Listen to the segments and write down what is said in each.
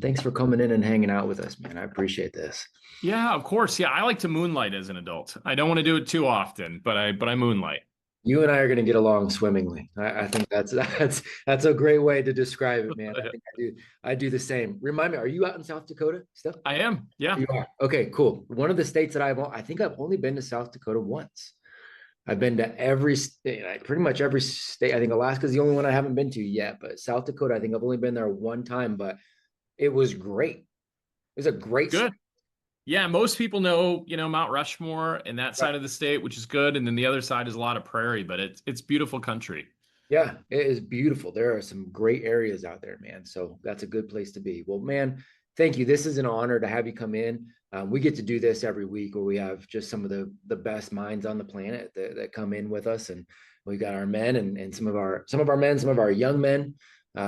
Thanks for coming in and hanging out with us, man. I appreciate this. Yeah, of course. Yeah, I like to moonlight as an adult. I don't want to do it too often, but I moonlight. You and I are going to get along swimmingly. I think that's a great way to describe it, man. I think I do the same. Remind me, are you out in South Dakota still? I am. Yeah. You are. Okay, cool. One of the states that I think I've only been to South Dakota once. I've been to every state, pretty much every state. I think Alaska's the only one I haven't been to yet, but South Dakota, I think I've only been there one time, but it was great. It was a great Good. state. Yeah, most people know, Mount Rushmore and that side of the state, which is good, and then the other side is a lot of prairie, but it's beautiful country. Yeah, it is beautiful. There are some great areas out there, man. So that's a good place to be. Well, man, thank you. This is an honor to have you come in. We get to do this every week where we have just some of the best minds on the planet that come in with us, and we got our men and some of our men, some of our young men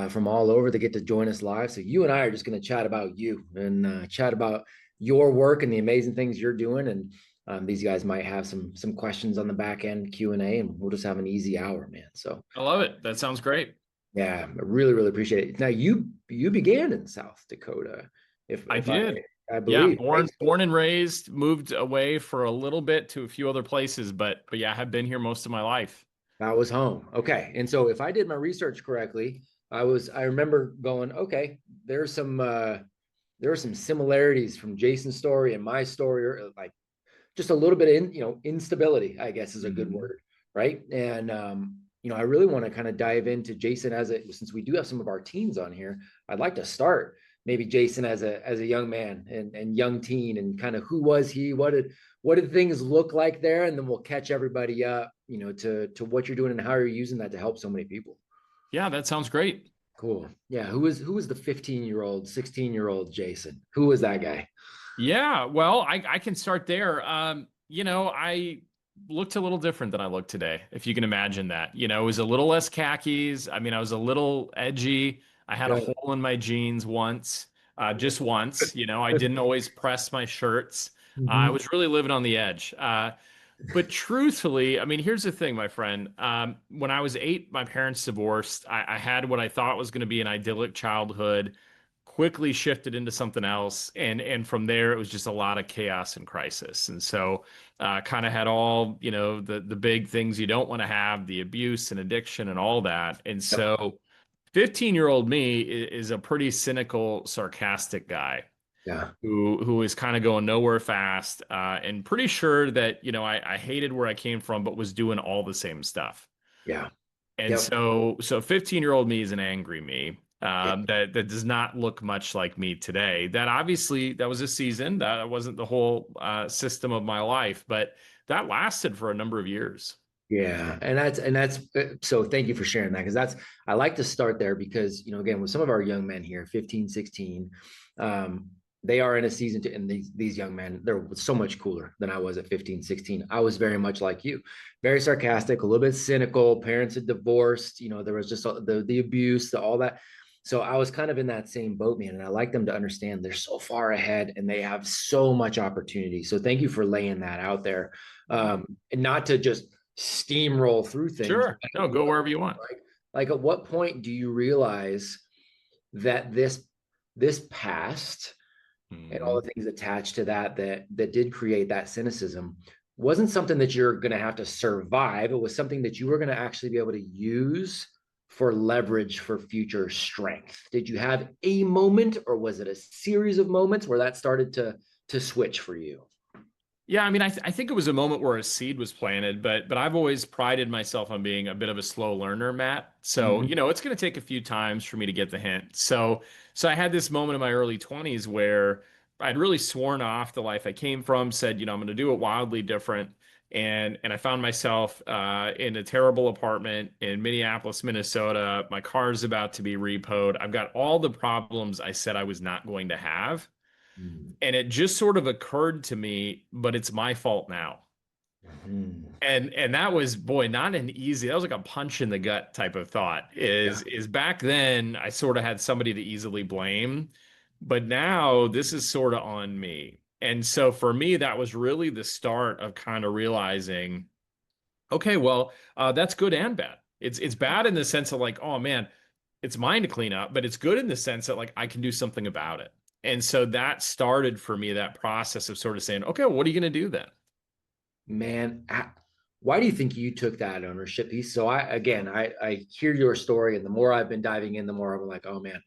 from all over that get to join us live. So you and I are just going to chat about you and chat about your work and the amazing things you're doing, and these guys might have some questions on the back end Q&A, and we'll just have an easy hour, man. So I love it. That sounds great. yeah, I really, really appreciate it. Now you began in South Dakota, I if I did. I Yeah, believe, right? born and raised, moved away for a little bit to a few other places, but yeah, I have been here most of my life. That was home. Okay. And so if I did my research correctly, I remember going, okay, there are some similarities from Jason's story and my story, or like just a little bit of instability, I guess is a good Mhm. word, right? And I really want to kind of dive into Jason since we do have some of our teens on here. I'd like to start maybe Jason as a young man and young teen, and kind of who was he? What did things look like there? And then we'll catch everybody up, to what you're doing and how you're using that to help so many people. Yeah, that sounds great. Cool. Yeah. Who was the 15-year-old, 16-year-old Jason? Who was that guy? Yeah, well, I can start there. I looked a little different than I look today, if you can imagine that. It was a little less khakis. I mean, I was a little edgy. I had a Yeah. hole in my jeans once, just once. I didn't always press my shirts. I Mhm. was really living on the edge. But truthfully, I mean, here's the thing, my friend. When I was 8, my parents divorced. I had what I thought was going to be an idyllic childhood, quickly shifted into something else, and from there it was just a lot of chaos and crisis. And so, kind of had all the big things you don't want to have, the abuse and addiction and all that. And Yep. so, 15-year-old me is a pretty cynical, sarcastic guy Yeah. who is kind of going nowhere fast, and pretty sure that I hated where I came from, but was doing all the same stuff. Yeah. And Yep. so 15-year-old me is an angry me, Yeah. that does not look much like me today. That obviously that was a season, that wasn't the whole system of my life, but that lasted for a number of years. Yeah, and that's so thank you for sharing that, because I like to start there because again, with some of our young men here, 15, 16, um they are in a season to, and these young men, they're so much cooler than I was at 15, 16. I was very much like you, very sarcastic, a little bit cynical. Parents had divorced, there was just the abuse, all that. So I was kind of in that same boat, man, and I like them to understand they're so far ahead and they have so much opportunity. So thank you for laying that out there. And not to just steamroll through things. Sure. No, go wherever you want. Like at what point do you realize that this past and all Mhm. the things attached to that did create that cynicism wasn't something that you're going to have to survive? It was something that you were going to actually be able to use for leverage for future strength. Did you have a moment, or was it a series of moments where that started to switch for you? Yeah, I mean, I think it was a moment where a seed was planted, but I've always prided myself on being a bit of a slow learner, Matt. So, Mhm. it's going to take a few times for me to get the hint. So I had this moment in my early 20s where I'd really sworn off the life I came from, said, I'm going to do it wildly different. And I found myself in a terrible apartment in Minneapolis, Minnesota. My car's about to be repoed. I've got all the problems I said I was not going to have. Mhm. And it just sort of occurred to me, but it's my fault now. Mhm. And that was, boy, not an easy, that was like a punch in the gut type of thought. Yeah. Is back then I sort of had somebody to easily blame, but now this is sort of on me. And so for me, that was really the start of kind of realizing, okay, well, that's good and bad. It's bad in the sense of like, oh man, it's mine to clean up, but it's good in the sense that like I can do something about it. And so that started for me that process of sort of saying, okay, well, what are you going to do then? Man, why do you think you took that ownership piece? So I hear your story, and the more I've been diving in, the more I'm like, oh man,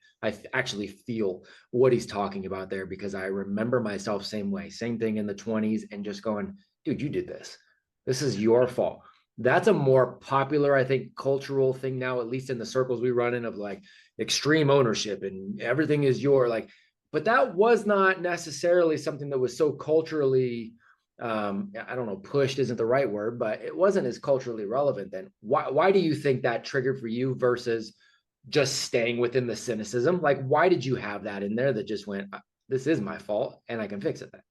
actually feel what he's talking about there, because I remember myself same way, same thing in the 20s, and just going, dude, you did this. This is your fault. That's a more popular, I think, cultural thing now, at least in the circles we run in, of like extreme ownership and everything is your like, but that was not necessarily something that was so culturally I don't know, pushed isn't the right word, but it wasn't as culturally relevant then. Why do you think that triggered for you versus just staying within the cynicism? Like, why did you have that in there that just went, this is my fault and I can fix it then?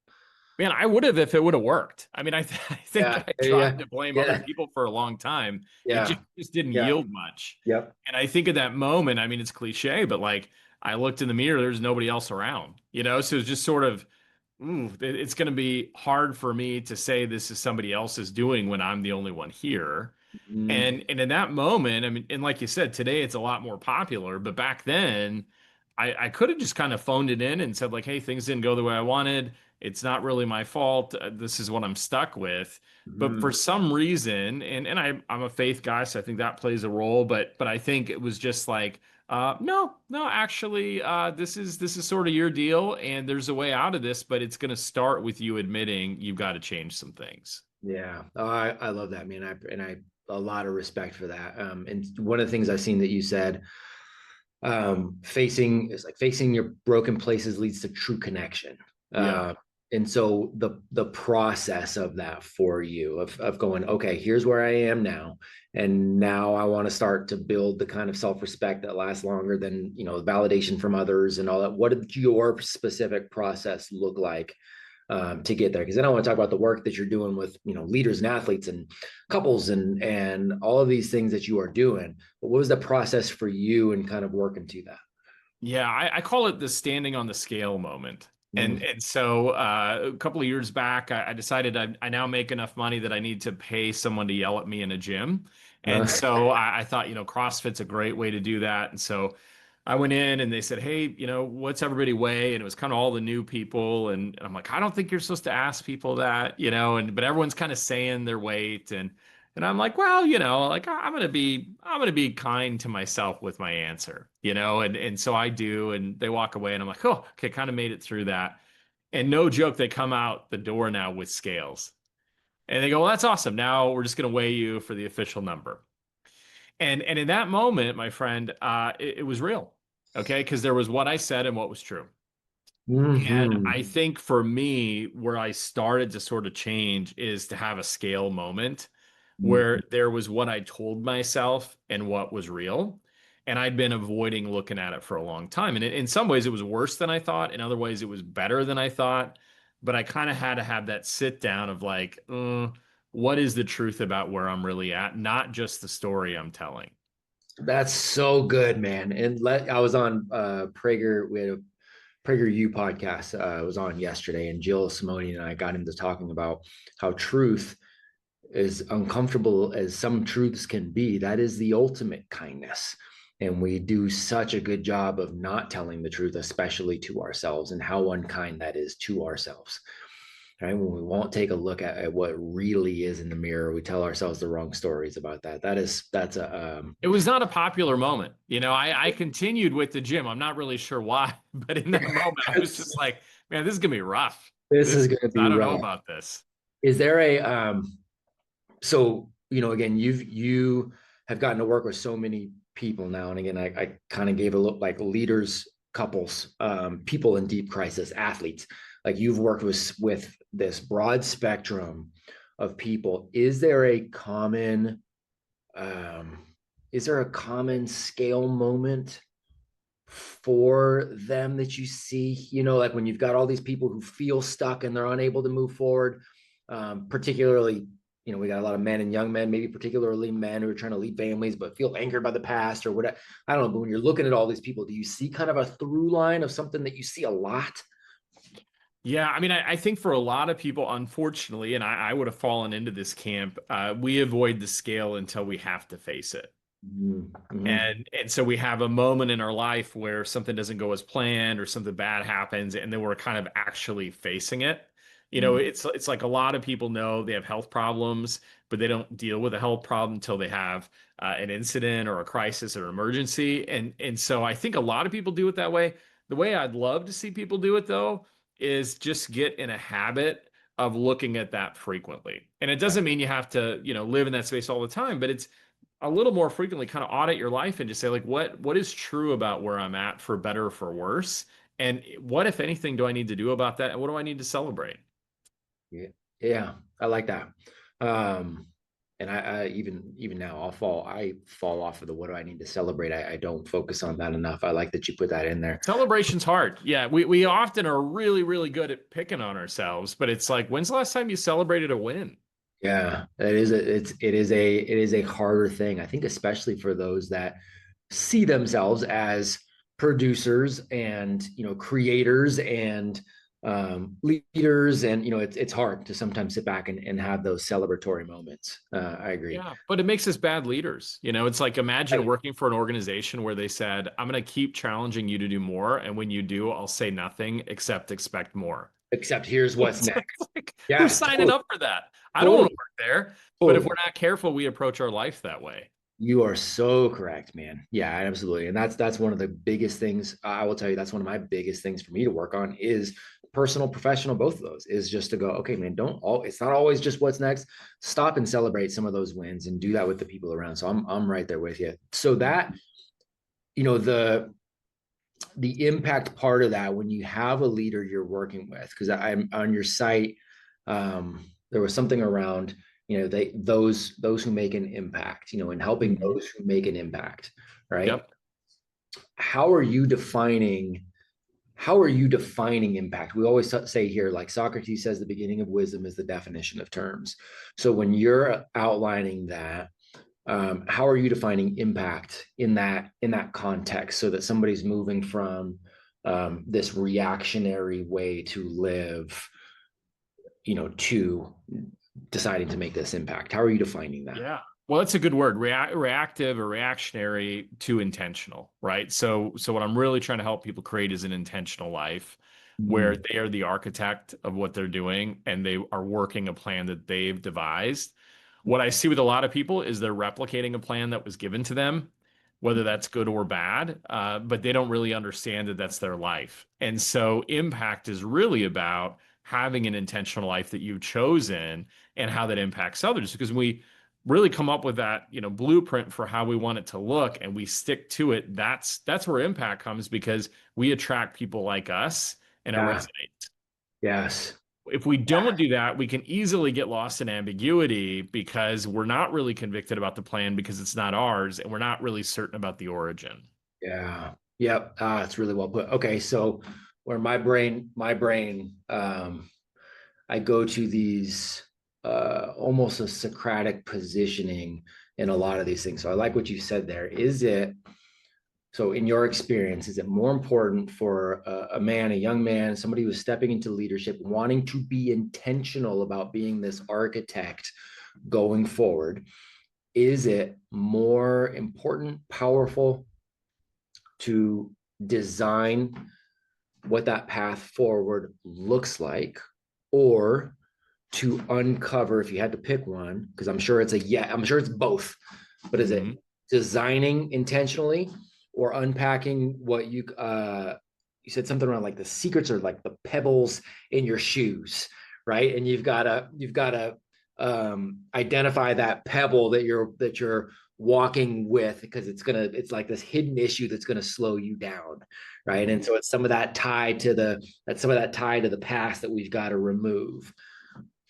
Man, I would have if it would have worked. I mean, I think Yeah, I tried yeah, to blame other yeah, people for a long time. It yeah, just didn't yeah, yield much. yep. And I think at that moment, I mean, it's cliche, but like I looked in the mirror, there's nobody else around, you know? So it's just sort of, it's going to be hard for me to say this is somebody else's doing when I'm the only one here. Mm, And in that moment, I mean, and like you said, today it's a lot more popular, but back then I could have just kind of phoned it in and said, like, hey, things didn't go the way I wanted. It's not really my fault. This is what I'm stuck with. But for mm, some reason, and I'm a faith guy, so I think that plays a role, but I think it was just like, no, actually, this is sort of your deal, and there's a way out of this, but it's gonna start with you admitting you've got to change some things. yeah. Oh, I love that, man. I a lot of respect for that. And one of the things I've seen that you said, facing your broken places leads to true connection. Yeah. And so the process of that for you of going, okay, here's where I am now, and now I want to start to build the kind of self-respect that lasts longer than, validation from others and all that. What did your specific process look like to get there? Because then I want to talk about the work that you're doing with, leaders and athletes and couples and all of these things that you are doing. But what was the process for you and kind of working to that? Yeah, I call it the standing on the scale moment. And Mm. and so a couple of years back, I decided I now make enough money that I need to pay someone to yell at me in a gym. And Uh, so I thought, CrossFit's a great way to do that. And so I went in and they said, hey, what's everybody weigh? And it was kind of all the new people. And I'm like, I don't think you're supposed to ask people that, but everyone's kind of saying their weight. And I'm like, well, like I'm gonna be kind to myself with my answer, and so I do, and they walk away, and I'm like, oh, okay, kind of made it through that. And no joke, they come out the door now with scales, and they go, well, that's awesome. Now we're just gonna weigh you for the official number. And in that moment, my friend, it was real, okay, because there was what I said and what was true. And mhm, I think for me, where I started to sort of change is to have a scale moment mhm. where there was what I told myself and what was real. And I'd been avoiding looking at it for a long time. And in some ways, it was worse than I thought. In other ways, it was better than I thought. But I kind of had to have that sit down of like, what is the truth about where I'm really at, not just the story I'm telling. That's so good, man. And I was on Prager. We had a Prager U podcast. I was on yesterday, and Jill Simone and I got into talking about how truth, as uncomfortable as some truths can be, that is the ultimate kindness. And we do such a good job of not telling the truth, especially to ourselves, and how unkind that is to ourselves. Right? When we won't take a look at what really is in the mirror, we tell ourselves the wrong stories about that. That's a It was not a popular moment. I continued with the gym. I'm not really sure why, but in that moment, I was just like, man, this is gonna be rough. this This is is, going to be I don't know rough. about this. Is there a so again, you have gotten to work with so many people now, and again, I kind of gave a look like leaders, couples, people in deep crisis, athletes. Like, you've worked with this broad spectrum of people. Um is there a common scale moment for them that you see, like when you've got all these people who feel stuck and they're unable to move forward, particularly, we got a lot of men and young men, maybe particularly men who are trying to lead families but feel anchored by the past or whatever. I don't know, but when you're looking at all these people, do you see kind of a through line of something that you see a lot? Yeah, I mean, I think for a lot of people, unfortunately, and I would have fallen into this camp, we avoid the scale until we have to face it. Mm-hmm. And so we have a moment in our life where something doesn't go as planned or something bad happens, and then we're kind of actually facing it. It's like a lot of people know they have health problems, but they don't deal with a health problem until they have an incident or a crisis or emergency. And so I think a lot of people do it that way. The way I'd love to see people do it though is just get in a habit of looking at that frequently. And it doesn't mean you have to, live in that space all the time, but it's a little more frequently kind of audit your life and just say like what is true about where I'm at, for better or for worse, and what if anything do I need to do about that, and what do I need to celebrate? Yeah, yeah, I like that. Um, and I even now I fall off of the what do I need to celebrate. I don't focus on that enough. I like that you put that in there. Celebration's hard. Yeah, we often are really really good at picking on ourselves, but it's like, when's the last time you celebrated a win? Yeah, it is a harder thing. I think especially for those that see themselves as producers and creators and leaders, and it's hard to sometimes sit back and have those celebratory moments. I agree. Yeah, but it makes us bad leaders. It's like, imagine Right. working for an organization where they said, I'm going to keep challenging you to do more, and when you do, I'll say nothing except expect more. Except here's what's It's next. like, who's Yeah, signing up for that? I don't want to totally, work there. But if totally. we're not careful, we approach our life that way. You are so correct, man. Yeah, absolutely. And that's one of the biggest things. I will tell you, that's one of my biggest things for me to work on is personal, professional, both of those is just to go, okay, man, it's not always just what's next. Stop and celebrate some of those wins and do that with the people around. So I'm right there with you. So that, you know, the impact part of that when you have a leader you're working with, because I'm on your site, there was something around those who make an impact, and helping Mhm. those who make an impact, right? Yep. how are you defining how are you defining impact? We always say here, like Socrates says, the beginning of wisdom is the definition of terms. So when you're outlining that, how are you defining impact in that context, so that somebody's moving from this reactionary way to live, to deciding to make this impact? How are you defining that? Yeah. Well, that's a good word. Reactive or reactionary to intentional, right? So what I'm really trying to help people create is an intentional life where Mm. they are the architect of what they're doing and they are working a plan that they've devised. What I see with a lot of people is they're replicating a plan that was given to them, whether that's good or bad, but they don't really understand that that's their life. And so impact is really about having an intentional life that you've chosen and how that impacts others. Because we really come up with that, blueprint for how we want it to look and we stick to it, that's where impact comes, because we attract people like us and it Yeah. resonates. Yes. If we don't do that, we can easily get lost in ambiguity because we're not really convicted about the plan because it's not ours and we're not really certain about the origin. Yeah. Yep. It's really well put. Okay, so where my brain, I go to these almost a Socratic positioning in a lot of these things. So I like what you said there. So in your experience, is it more important for a man, a young man, somebody who's stepping into leadership, wanting to be intentional about being this architect going forward? Is it more important, powerful to design what that path forward looks like, or to uncover, if you had to pick one, because I'm sure it's both, but is it Mhm. designing intentionally or unpacking what you said something around like the secrets or like the pebbles in your shoes, right? And you've got to identify that pebble that you're walking with, because it's like this hidden issue that's gonna slow you down, right? And so it's some of that tie to the past that we've got to remove.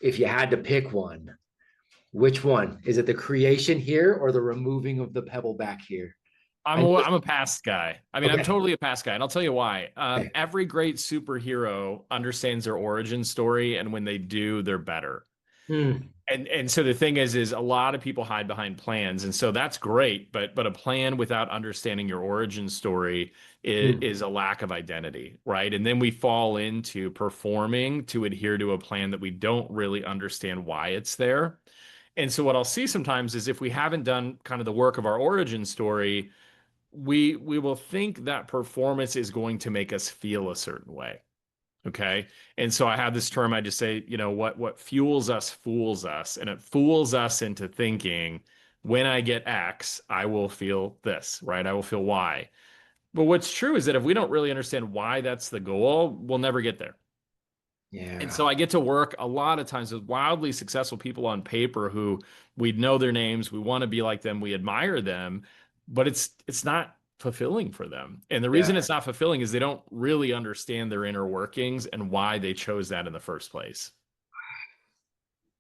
If you had to pick one, which one is it? The creation here or the removing of the pebble back here? I'm I know a, it's I'm a past guy. I mean, I'm okay. totally a past guy, and I'll tell you why. Okay. Every great superhero understands their origin story, and when they do, they're better. Hmm. And so the thing is a lot of people hide behind plans, and so that's great, but a plan without understanding your origin story Hmm. is a lack of identity, right? And then we fall into performing to adhere to a plan that we don't really understand why it's there. And so what I'll see sometimes is if we haven't done kind of the work of our origin story, we will think that performance is going to make us feel a certain way. Okay. And so I have this term I just say, what fuels us fools us. And it fools us into thinking when I get X, I will feel this, right? I will feel Y. But what's true is that if we don't really understand why that's the goal, we'll never get there. And Yeah. so I get to work a lot of times with wildly successful people on paper who we know their names, we want to be like them, we admire them, but it's not fulfilling for them. And the Yeah. reason it's not fulfilling is they don't really understand their inner workings and why they chose that in the first place.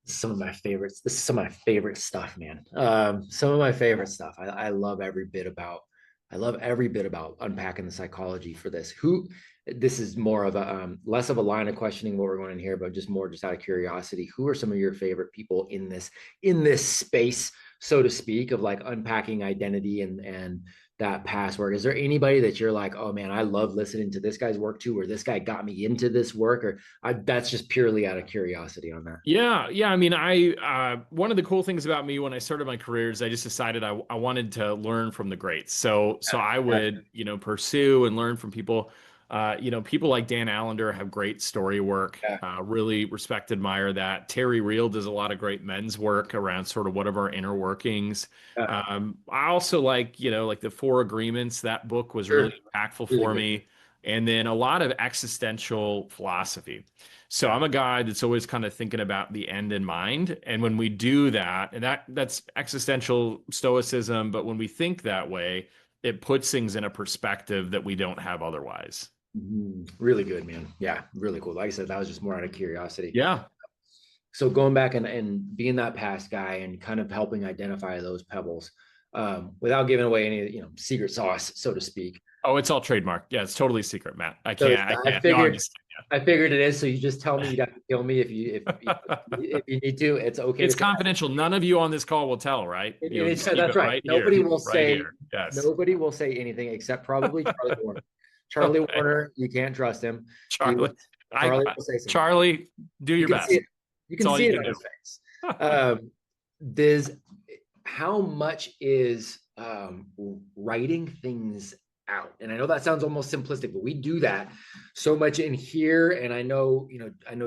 Some of my favorites. This is some of my favorite stuff, man. Some of my favorite stuff. I love every bit about. I love every bit about unpacking the psychology for this. Who? This is more of a less of a line of questioning what we're going in here, but just more just out of curiosity. Who are some of your favorite people in this space, so to speak, of like unpacking identity and that past work? Is there anybody that you're like, oh man, I love listening to this guy's work too, or this guy got me into this work, or that's just purely out of curiosity on that. Yeah, yeah. I mean, one of the cool things about me when I started my career is I just decided I wanted to learn from the greats. So I Yeah, would, pursue and learn from people. People like Dan Allender have great story work. yeah, Really respect, admire that. Terry Real does a lot of great men's work around sort of what of our inner workings. yeah. I also like the Four Agreements. That book was really Sure. impactful Really for good. me. And then a lot of existential philosophy. So Yeah. I'm a guy that's always kind of thinking about the end in mind. And when we do that, and that's existential stoicism, but when we think that way, it puts things in a perspective that we don't have otherwise. Really good, man. Yeah, really cool. Like I said, that was just more out of curiosity. Yeah. So going back and being that past guy and kind of helping identify those pebbles, without giving away any, secret sauce, so to speak. Oh, it's all trademark. Yeah, it's totally secret, Matt. I So can't, I I can't. No, I'm figured, just I figured it is. So you just tell me you got to kill me if you need to. It's okay to It's say confidential. None of you on this call will tell, right? You'll just keep that's it right. right here, right here. Yes. Nobody will say anything except probably Charlie Warner. Charlie Okay. Warner, you can't trust him. He Charlie, Charlie will say something. Charlie, do You your can see best. it. You That's can all see you it can on do. his face. Does how much is writing things out? And I know that sounds almost simplistic, but we do that so much in here. And I know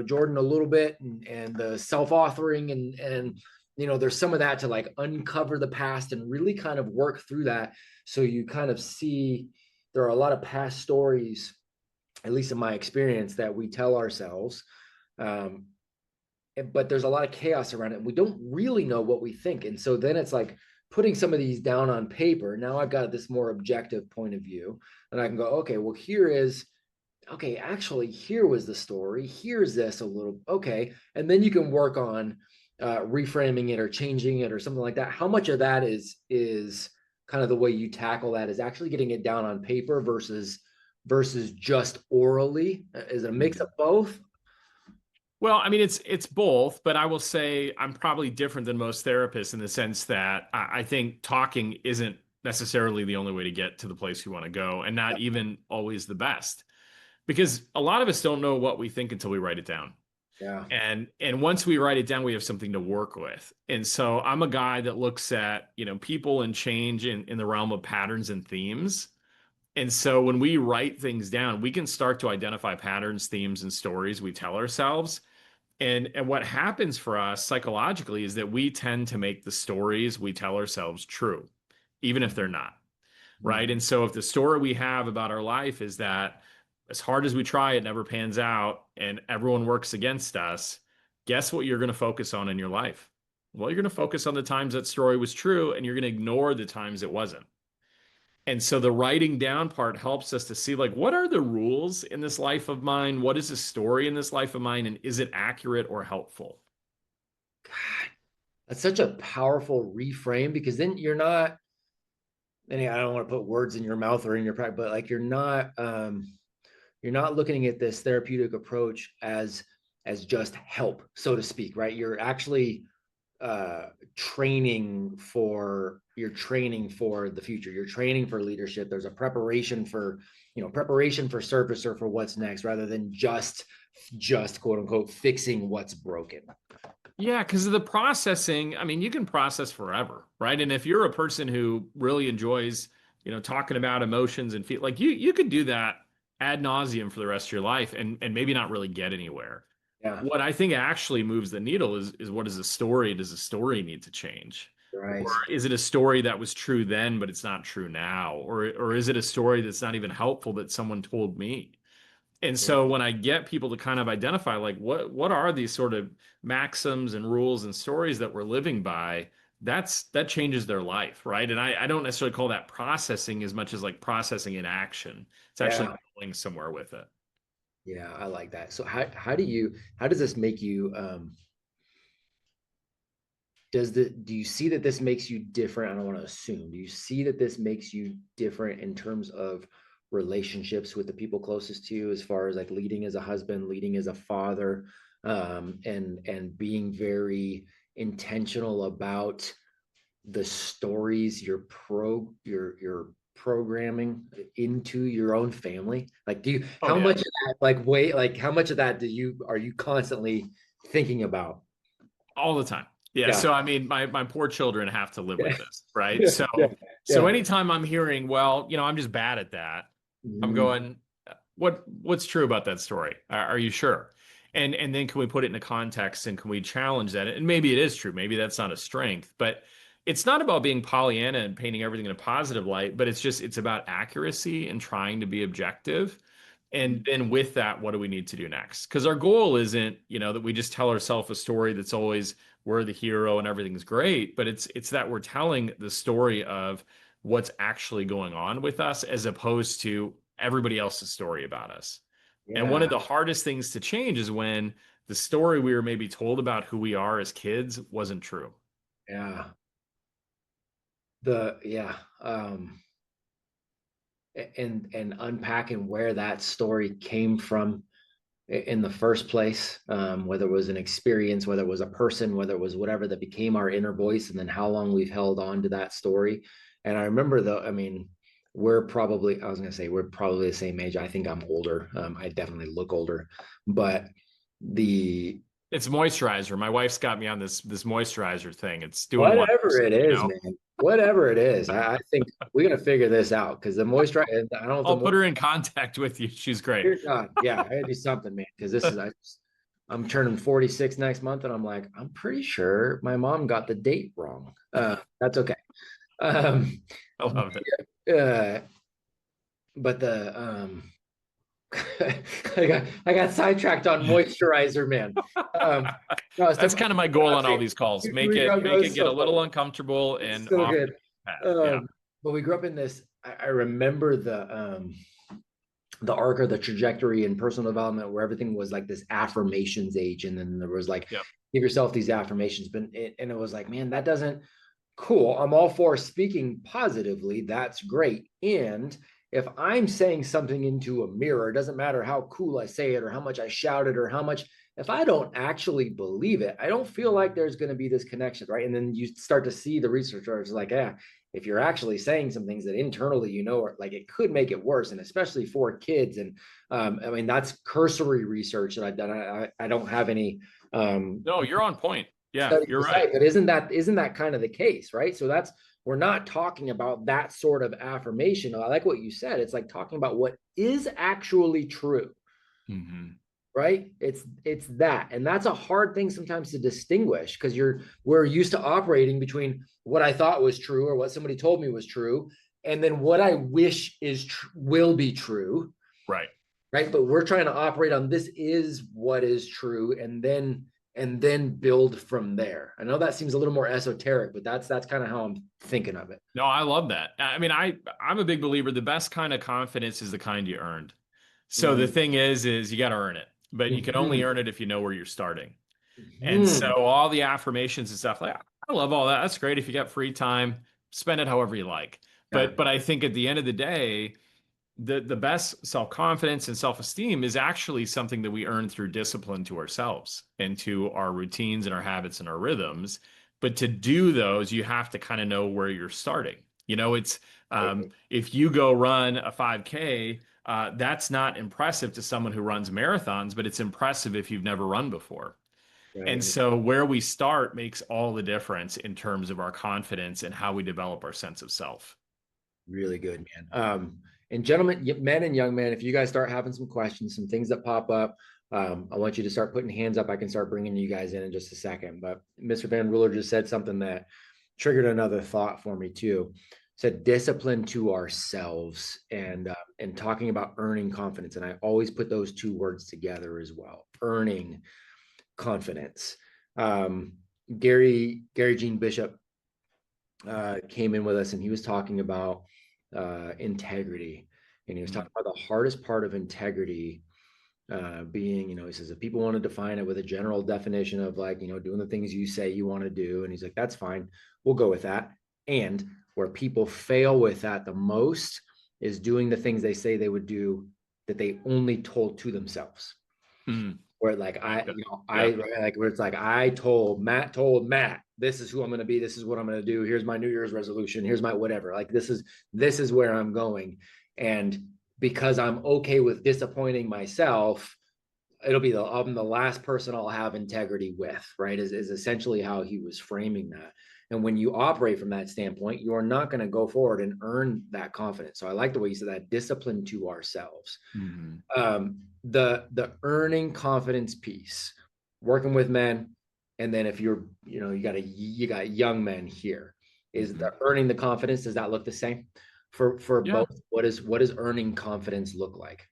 Jordan a little bit, and the self-authoring and there's some of that to like uncover the past and really kind of work through that. So you kind of see there are a lot of past stories, at least in my experience, that we tell ourselves. Um, but there's a lot of chaos around it. And we don't really know what we think. And so then it's like putting some of these down on paper. Now I've got this more objective point of view, and I can go, okay, well, okay, actually, here was the story. Here's this a little, okay. And then you can work on reframing it or changing it or something like that. How much of that is kind of the way you tackle that is actually getting it down on paper versus just orally? Is it a mix of both? Well, I mean, it's both, but I will say I'm probably different than most therapists in the sense that I think talking isn't necessarily the only way to get to the place you want to go, and not even always the best. Because a lot of us don't know what we think until we write it down. Yeah. And once we write it down, we have something to work with. And so I'm a guy that looks at, people and change in the realm of patterns and themes. And so when we write things down, we can start to identify patterns, themes, and stories we tell ourselves. And what happens for us psychologically is that we tend to make the stories we tell ourselves true, even if they're not, right? Mhm. And so if the story we have about our life is that as hard as we try, it never pans out and everyone works against us, guess what you're going to focus on in your life? Well, you're going to focus on the times that story was true and you're going to ignore the times it wasn't. And so the writing down part helps us to see like what are the rules in this life of mine? What is the story in this life of mine? And is it accurate or helpful? God, that's such a powerful reframe because then you're not, and I don't want to put words in your mouth or in your practice, but like you're not looking at this therapeutic approach as just help, so to speak, right? You're actually you're training for the future. You're training for leadership. There's a preparation for service or for what's next, rather than just quote unquote fixing what's broken. Yeah, because of the processing, I mean, you can process forever, right? And if you're a person who really enjoys, talking about emotions and feel like you could do that ad nauseum for the rest of your life and maybe not really get anywhere. Yeah, What I think actually moves the needle is what is the story? Does the story need to change? Or right. is it a story that was true then, but it's not true now? Or is it a story that's not even helpful that someone told me? And Yeah, so when I get people to kind of identify like what are these sort of maxims and rules and stories that we're living by, that changes their life, right? And I don't necessarily call that processing as much as like processing in action. It's actually yeah, going somewhere with it. yeah. I like that. So how does this make you? Do you see that this makes you different? I don't want to assume. Do you see that this makes you different in terms of relationships with the people closest to you, as far as like leading as a husband, leading as a father, and being very intentional about the stories you're programming into your own family? Like, Oh how yeah. much of that, like, wait, like, how much of that are you constantly thinking about? All the time. Yeah. Yeah. So I mean, my poor children have to live Yeah. with this, right? Yeah. So Yeah. so Yeah. anytime I'm hearing, well, I'm just bad at that, I'm Mhm. going, what's true about that story? Are you sure? And then can we put it into context and can we challenge that? And maybe it is true. Maybe that's not a strength, but it's not about being Pollyanna and painting everything in a positive light, but it's about accuracy and trying to be objective. And then with that, what do we need to do next? Because our goal isn't, that we just tell ourselves a story that's always we're the hero and everything's great, but it's that we're telling the story of what's actually going on with us as opposed to everybody else's story about us. And one of Yeah. the hardest things to change is when the story we were maybe told about who we are as kids wasn't true. Yeah. The yeah. And unpacking where that story came from in the first place, whether it was an experience, whether it was a person, whether it was whatever that became our inner voice, and then how long we've held on to that story. And I remember though, I mean, I was going to say, we're probably the same age. I think I'm older. I definitely look older, but the It's moisturizer. My wife's got me on this moisturizer thing. It's doing whatever wonders, it is, man, whatever it is, I think we got to figure this out because the moisture, I don't know if the I'll put her in contact with you. She's great. Dear God, yeah, I gotta do something, man, because I'm turning 46 next month, and I'm like, I'm pretty sure my mom got the date wrong. That's okay. Um, I love it. uh, but I got sidetracked on moisturizer, man. No, I was That's talking kind of my goal about on all these calls. Make we it grew make up, it get a so little funny. uncomfortable It's and so off good. the path. Yeah. But we grew up in this. I remember the arc or the trajectory in personal development where everything was like this affirmations age, and then there was like Yep. give yourself these affirmations, and it was like, man, that doesn't cool. I'm all for speaking positively. That's great. And if I'm saying something into a mirror, it doesn't matter how cool I say it or how much I shout it or how much, if I don't actually believe it, I don't feel like there's going to be this connection, right? And then you start to see the researchers like, yeah, if you're actually saying some things that internally, are like, it could make it worse. And especially for kids. And I mean, that's cursory research that I've done. I don't have any No, you're on point. Yeah, study you're to right. cite, but isn't that kind of the case, right? So that's we're not talking about that sort of affirmation. I like what you said. It's like talking about what is actually true, Hmm. right? It's that, and that's a hard thing sometimes to distinguish because we're used to operating between what I thought was true or what somebody told me was true, and then what I wish will be true, Right. right? But we're trying to operate on this is what is true, and then build from there. I know that seems a little more esoteric, but that's kind of how I'm thinking of it. No, I love that. I mean, I'm a big believer the best kind of confidence is the kind you earned. So the Mm-hmm. thing is you got to earn it, but you can only Mm-hmm. earn it if you know where you're starting. And so Mm-hmm. all the affirmations and stuff, like I love all that. That's great. If you got free time, spend it however you like. Yeah. But I think at the end of the day, the best self-confidence and self-esteem is actually something that we earn through discipline to ourselves and to our routines and our habits and our rhythms. But to do those, you have to kind of know where you're starting. It's if you go run a 5K, that's not impressive to someone who runs marathons, but it's impressive if you've never run before. And Right. so where we start makes all the difference in terms of our confidence and how we develop our sense of self. Really good, man. And gentlemen, men and young men, if you guys start having some questions, some things that pop up, I want you to start putting hands up. I can start bringing you guys in just a second. But Mr. VanRuler just said something that triggered another thought for me too. Said discipline to ourselves and talking about earning confidence. And I always put those two words together as well. Earning confidence. Um, Gary Jean Bishop came in with us and he was talking about integrity. And he was Mm, talking about the hardest part of integrity being, he says, if people want to define it with a general definition of like, doing the things you say you want to do. And he's like, that's fine. We'll go with that. And where people fail with that the most is doing the things they say they would do that they only told to themselves. mm, Where like like I, that. I Yep. like where it's like told Matt, this is who I'm going to be. This is what I'm going to do. Here's my New Year's resolution. Here's my whatever. Like this is where I'm going. And because I'm okay with disappointing myself, it'll be I'm the last person I'll have integrity with, right? Is essentially how he was framing that. And when you operate from that standpoint, you're not going to go forward and earn that confidence. So I like the way you said that discipline to ourselves. Mhm. The earning confidence piece, working with men, and then if you got young men here, is Mhm. the earning the confidence, does that look the same for Yeah. both? What does earning confidence look like?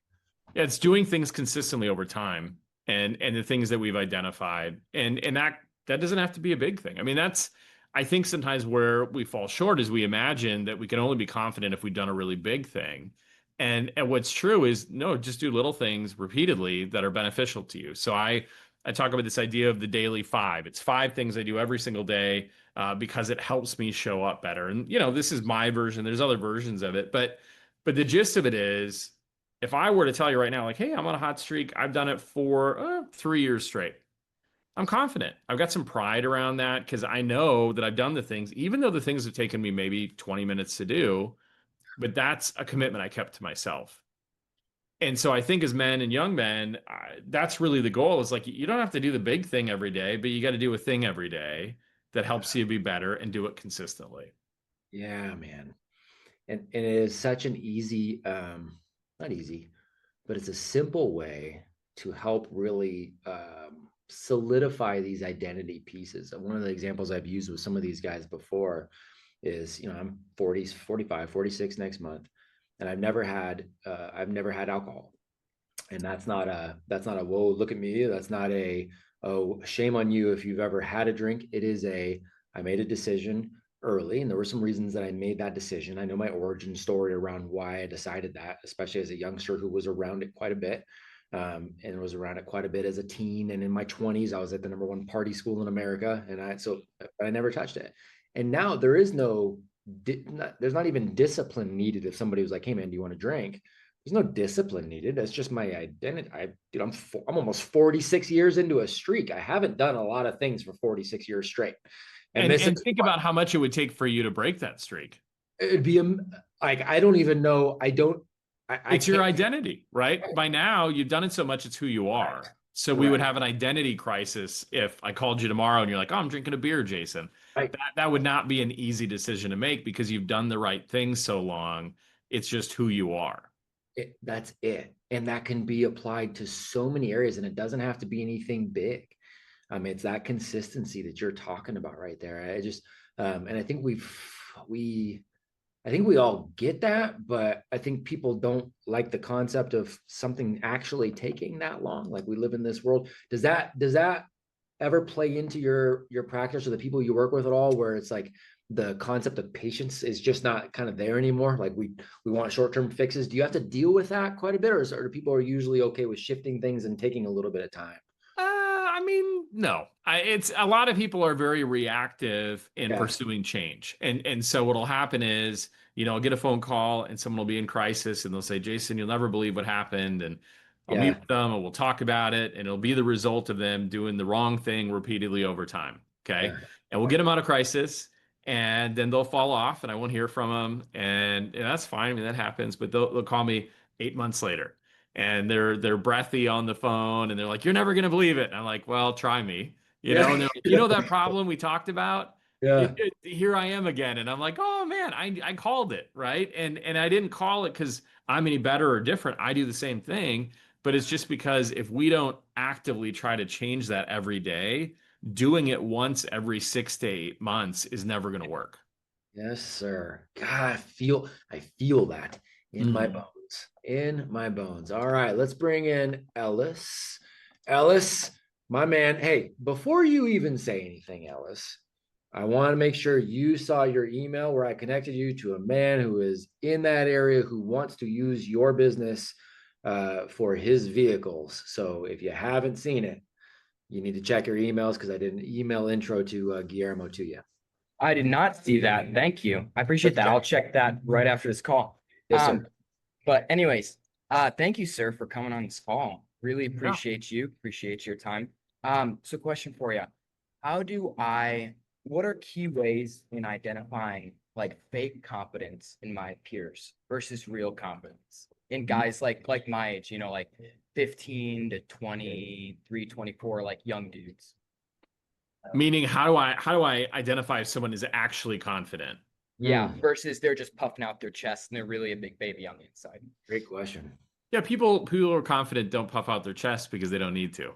Yeah, it's doing things consistently over time and the things that we've identified. And that doesn't have to be a big thing. I mean, that's I think sometimes where we fall short is we imagine that we can only be confident if we've done a really big thing. And what's true is no, just do little things repeatedly that are beneficial to you. So I talk about this idea of the daily five. It's five things I do every single day because it helps me show up better. And this is my version. There's other versions of it, but the gist of it is if I were to tell you right now, like, hey, I'm on a hot streak, I've done it for 3 years straight. I'm confident. I've got some pride around that because I know that I've done the things, even though the things have taken me maybe 20 minutes to do, but that's a commitment I kept to myself. And so I think as men and young men, that's really the goal is like, you don't have to do the big thing every day, but you got to do a thing every day that helps you be better and do it consistently. Yeah, man. And it is such an easy, not easy, but it's a simple way to help really solidify these identity pieces. And one of the examples I've used with some of these guys before is, I'm 40, 45, 46 next month, and I've never had alcohol. And that's not a whoa, look at me. That's not a oh, shame on you if you've ever had a drink. It is I made a decision early, and there were some reasons that I made that decision. I know my origin story around why I decided that, especially as a youngster who was around it quite a bit. And was around it quite a bit as a teen. And in my 20s, I was at the number one party school in America. And I never touched it. And now there is there's not even discipline needed if somebody was like, hey man, do you want to drink? There's no discipline needed. That's just my identity. I'm almost 46 years into a streak. I haven't done a lot of things for 46 years straight. And And this is and think about how much it would take for you to break that streak. it'd be like I don't even know. I It's your can't. identity, right? By now, you've done it so much, it's who you Right. are. So we would Right. have an identity crisis if I called you tomorrow and you're like, "Oh, I'm drinking a beer, Jason." Right. That would not be an easy decision to make because you've done the right things so long. It's just who you are. That's it. And that can be applied to so many areas, and it doesn't have to be anything big. It's that consistency that you're talking about right there. And I think we I think we all get that, but I think people don't like the concept of something actually taking that long. Like we live in this world. Does that ever play into your practice or the people you work with at all, where it's like the concept of patience is just not kind of there anymore? Like we want short-term fixes. Do you have to deal with that quite a bit, or people are usually okay with shifting things and taking a little bit of time? I mean, no. It's a lot of people are very reactive in Yeah, pursuing change, and so what'll happen is, I'll get a phone call and someone will be in crisis, and they'll say, "Jason, you'll never believe what happened," and I'll meet yeah, with them and we'll talk about it, and it'll be the result of them doing the wrong thing repeatedly over time. Okay, yeah, and we'll get them out of crisis, and then they'll fall off, and I won't hear from them, and that's fine. I mean, that happens, but they'll call me 8 months later and they're breathy on the phone and they're like, you're never gonna believe it. And I'm like, well, try me. Yeah. And they're like, you know, that problem we talked about? Yeah. Here I am again. And I'm like, oh man, I called it, right? And I didn't call it because I'm any better or different. I do the same thing, but it's just because if we don't actively try to change that every day, doing it once every 6 to 8 months is never going to work. Yes, sir. God, I feel that in my Mhm. bones. In my bones. All right, let's bring in Ellis. Ellis, my man. Hey, before you even say anything, Ellis, I want to make sure you saw your email where I connected you to a man who is in that area who wants to use your business for his vehicles. So if you haven't seen it, you need to check your emails because I did an email intro to Guillermo to you. I did not see that. Thank you. I appreciate Let's that. check. I'll check that right after this call. Yes, sir. But anyways, thank you, sir, for coming on this call. Really Yeah. appreciate you. Appreciate your time. So question for you. What are key ways in identifying like fake confidence in my peers versus real confidence in guys like my age, like 15 to 23, 24, like young dudes? Meaning, how do I identify if someone is actually confident? Yeah, versus they're just puffing out their chest and they're really a big baby on the inside. Great question. Yeah, people who are confident don't puff out their chest because they don't need to.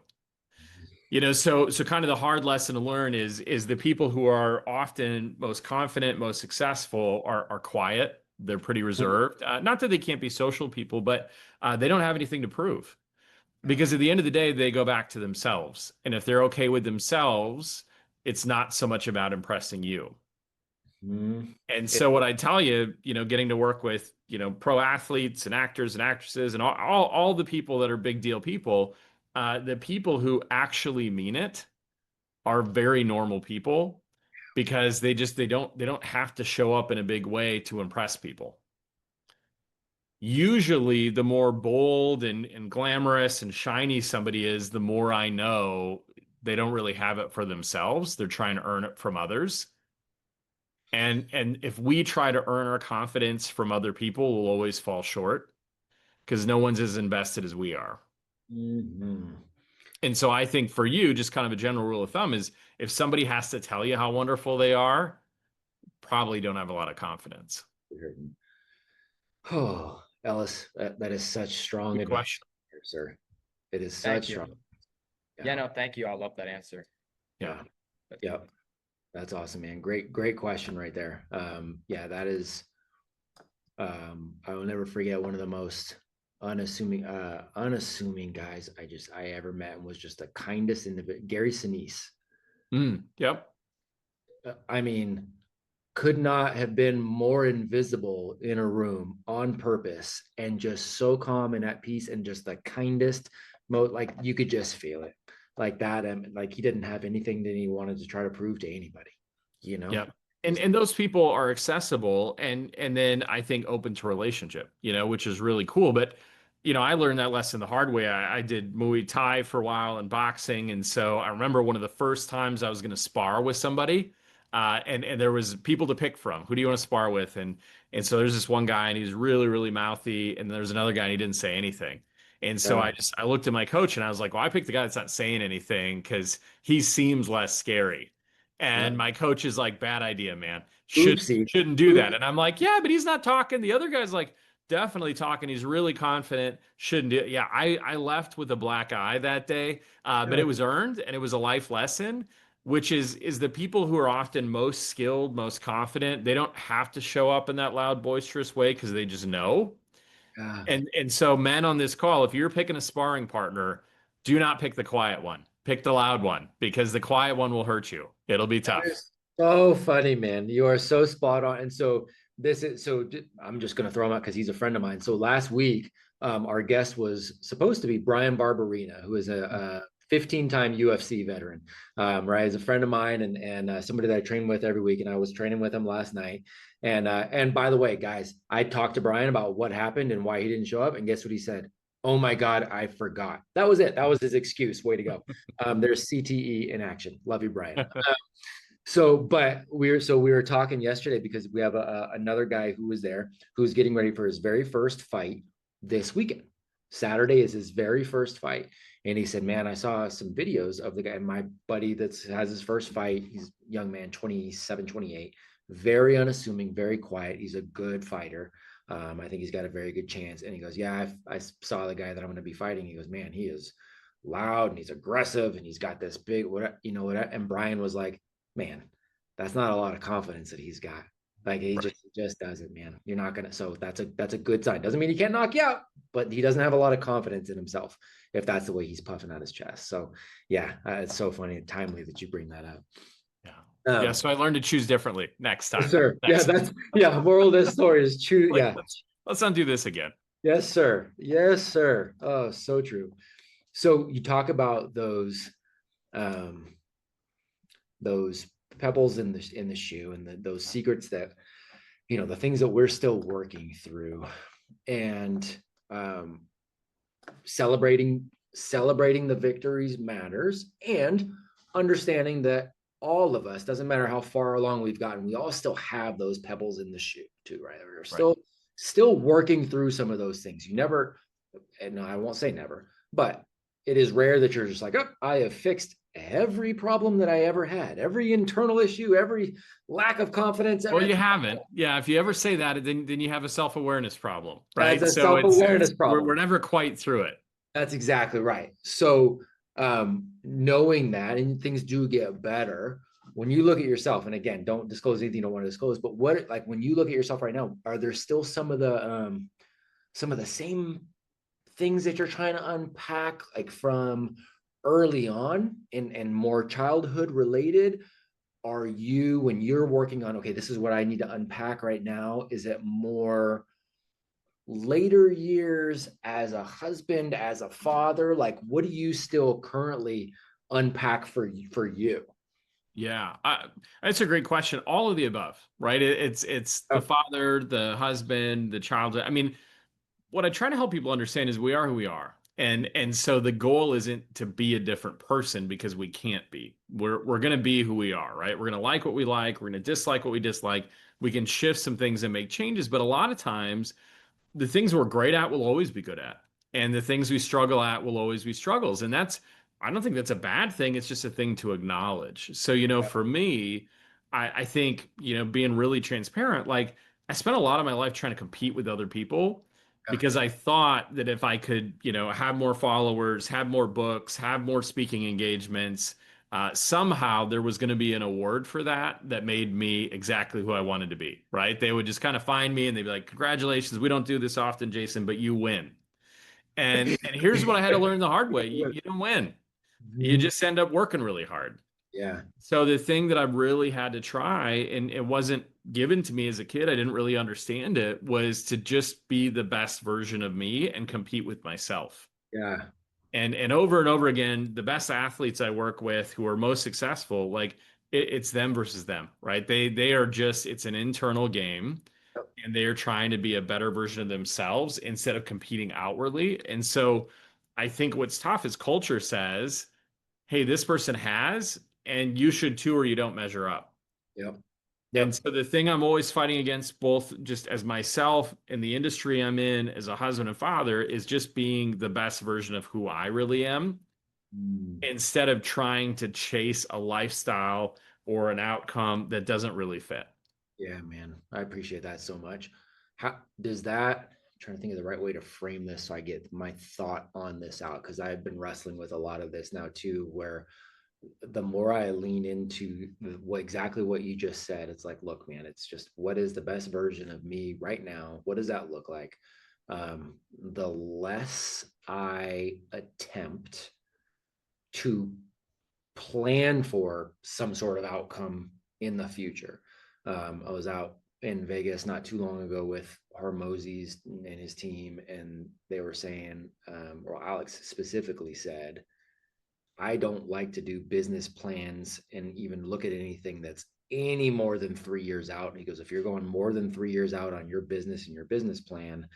So kind of the hard lesson to learn is the people who are often most confident, most successful are quiet. They're pretty reserved. Not that they can't be social people, but they don't have anything to prove. Because at the end of the day, they go back to themselves. And if they're okay with themselves, it's not so much about impressing you. Mhm. And It- so what I tell you, getting to work with, pro athletes and actors and actresses and all the people that are big deal people, the people who actually mean it are very normal people because they don't have to show up in a big way to impress people. Usually the more bold and glamorous and shiny somebody is, the more I know they don't really have it for themselves. They're trying to earn it from others. And if we try to earn our confidence from other people, we'll always fall short because no one's as invested as we are. Mhm. And so I think for you, just kind of a general rule of thumb is if somebody has to tell you how wonderful they are, probably don't have a lot of confidence. Oh, Ellis, that is such strong Good advice, question. here, sir. It is Thank such you. strong. Yeah, no, thank you. I love that answer. Yeah. Yeah. That's awesome, man. Great question right there. Yeah, that is I will never forget one of the most unassuming guys I ever met and was just the kindest individual. Gary Sinise. Yep. I mean, could not have been more invisible in a room on purpose and just so calm and at peace and just the kindest like you could just feel it like that. And like he didn't have anything that he wanted to try to prove to anybody, you know? Yep. And those people are accessible and then I think open to relationship, which is really cool. But I learned that lesson the hard way. I did Muay Thai for a while and boxing. And so I remember one of the first times I was going to spar with somebody, and there was people to pick from. Who do you want to spar with? And so there's this one guy and he's really, really mouthy, and there's another guy and he didn't say anything. And so Yeah. I looked at my coach and I was like, well, I picked the guy that's not saying anything because he seems less scary. Yeah. And my coach is like, bad idea, man. Oopsie. Shouldn't do that. Oopsie. And I'm like, yeah, but he's not talking. The other guy's like, definitely talking. He's really confident. Shouldn't do it. Yeah, I left with a black eye that day, but it was earned and it was a life lesson, which is the people who are often most skilled, most confident. They don't have to show up in that loud, boisterous way because they just know. Yeah. And so, men on this call, if you're picking a sparring partner, do not pick the quiet one. Pick the loud one because the quiet one will hurt you. It'll be That tough. is so funny, man. You are so spot on. And so I'm just gonna throw him out because he's a friend of mine. So last week, our guest was supposed to be Brian Barberina, who is a 15-time UFC veteran. Right, he's a friend of mine and somebody that I train with every week. And I was training with him last night. And by the way, guys, I talked to Brian about what happened and why he didn't show up. And guess what he said? Oh my God, I forgot. That was it. That was his excuse. Way to go. There's CTE in action. Love you, Brian. But we were talking yesterday because we have another guy who was there who's getting ready for his very first fight this weekend. Saturday is his very first fight. And he said, man, I saw some videos of the guy, my buddy that has his first fight. He's a young man, 27, 28, very unassuming, very quiet. He's a good fighter. I think he's got a very good chance. And he goes, yeah, I saw the guy that I'm going to be fighting. He goes, man, he is loud and he's aggressive and he's got this big, what, you know, what, and Brian was like, man, that's not a lot of confidence that he's got. Like he just doesn't, man. You're not gonna. So that's a good sign. Doesn't mean he can't knock you out, but he doesn't have a lot of confidence in himself if that's the way he's puffing out his chest. So yeah, it's so funny and timely that you bring that up. Yeah. So I learned to choose differently next time. Sir. Next Yeah, that's moral of this story is choose. like, Yeah. Let's not do this again. Yes, sir. Yes, sir. Oh, so true. So you talk about those pebbles in the shoe and those secrets that, you know, the things that we're still working through, and celebrating the victories matters, and understanding that all of us, doesn't matter how far along we've gotten, we all still have those pebbles in the shoe too, right? We're still working through some of those things. You never, and no, I won't say never, but it is rare that you're just like, oh, I have fixed every problem that I ever had, every internal issue, every lack of confidence. Well, you haven't. Yeah. If you ever say that, then you have a self-awareness problem, right? That's a self-awareness problem. We're never quite through it. That's exactly right. So knowing that, and things do get better when you look at yourself, and again, don't disclose anything you don't want to disclose, but what, like when you look at yourself right now, are there still some of the same things that you're trying to unpack, like from early on and more childhood related? Are you, when you're working on, okay, this is what I need to unpack right now, is it more later years as a husband, as a father? Like, what do you still currently unpack for you? Yeah, that's a great question. All of the above, right? It's the father, the husband, the child. I mean, what I try to help people understand is we are who we are. And so the goal isn't to be a different person, because we can't be. We're going to be who we are, right? We're going to like what we like. We're going to dislike what we dislike. We can shift some things and make changes, but a lot of times the things we're great at will always be good at. And the things we struggle at will always be struggles. And I don't think that's a bad thing. It's just a thing to acknowledge. So, you know, for me, I think, you know, being really transparent, like I spent a lot of my life trying to compete with other people, because I thought that if I could, you know, have more followers, have more books, have more speaking engagements, somehow there was going to be an award for that made me exactly who I wanted to be, right? They would just kind of find me and they'd be like, congratulations, we don't do this often, Jason, but you win. And here's what I had to learn the hard way. You don't win. You just end up working really hard. Yeah. So the thing that I really had to try, and it wasn't given to me as a kid, I didn't really understand it, was to just be the best version of me and compete with myself. Yeah. And over again, the best athletes I work with who are most successful, like it's them versus them, right? They are just, it's an internal game, and they are trying to be a better version of themselves instead of competing outwardly. And so I think what's tough is culture says, hey, this person has, and you should too, or you don't measure up. Yep. And so the thing I'm always fighting against, both just as myself in the industry I'm in, as a husband and father, is just being the best version of who I really am, instead of trying to chase a lifestyle or an outcome that doesn't really fit. Yeah, man. I appreciate that so much. How does that, I'm trying to think of the right way to frame this so I get my thought on this out, because I've been wrestling with a lot of this now too, where the more I lean into exactly what you just said, it's like, look, man, it's just, what is the best version of me right now? What does that look like? The less I attempt to plan for some sort of outcome in the future. I was out in Vegas not too long ago with Hormozy's and his team, and they were saying, or Alex specifically said, I don't like to do business plans and even look at anything that's any more than 3 years out. And he goes, if you're going more than 3 years out on your business and your business plan,